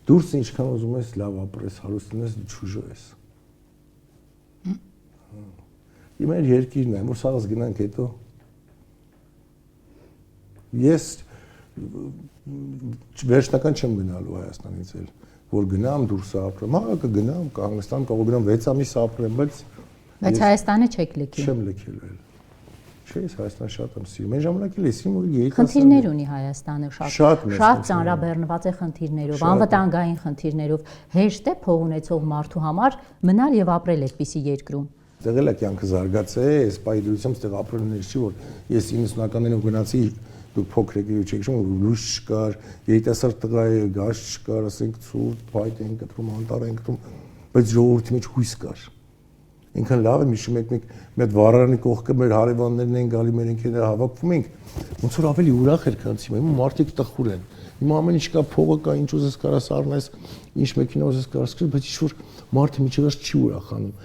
դուրս ինչքան ուզում ես լավ ապրես, հարուստ ունես, չուժո ես։ Իմ մեր երկիրն է, որ սաղս գնանք հետո։ Ես վերջնական չեմ գնալու Հայաստանից էլ, որ գնամ դուրս ապրեմ, հա կգնամ, կհանգստանամ, կարող գնամ 6 ամիս ապրեմ, բայց Հայաստանը չեք լքի։ Չեմ լքել էլ։ Չէ, ես Հայաստան շատ եմ սիրում։ Այն ժամանակ էլ եսիմ որ երիտասարդ խնդիրներ ունի Հայաստանը շատ ծանրաբեռնված է խնդիրներով, անվտանգային խնդիրներով, հեշտ է փող ունեցող մարդու համար մնալ եւ ապրել այդպիսի երկրում։ Տեղել է կյանքը զարգացել է, այս պայդրությամբ ստեղ ապրելներ չի, որ ես 90-ականներում գնացի, դուք փոքր եք չեք շում, լույս չկար, երիտասարդ տղա է, գազ չկար, ասենք ցուրտ, փայտ են կտրում, անտառ են կտրում, բայց ժողովրդի մեջ հույս կար։ Ինքան լավ է, հիշում եք մենք վառարանի կողքը մեր հարևաններն են գալի, մեր ընկերները հավաքվում ենք, ոնց որ ավելի ուրախ էր, քան հիմա մարդիկ տխուր են։ Հիմա ամեն ինչ կա, փողը կա, ինչ ուզես կարաս առնես, ինչ մեքենա ուզես կարաս կրես, բայց ինչ որ մարդը միջևս չի ուրախանում։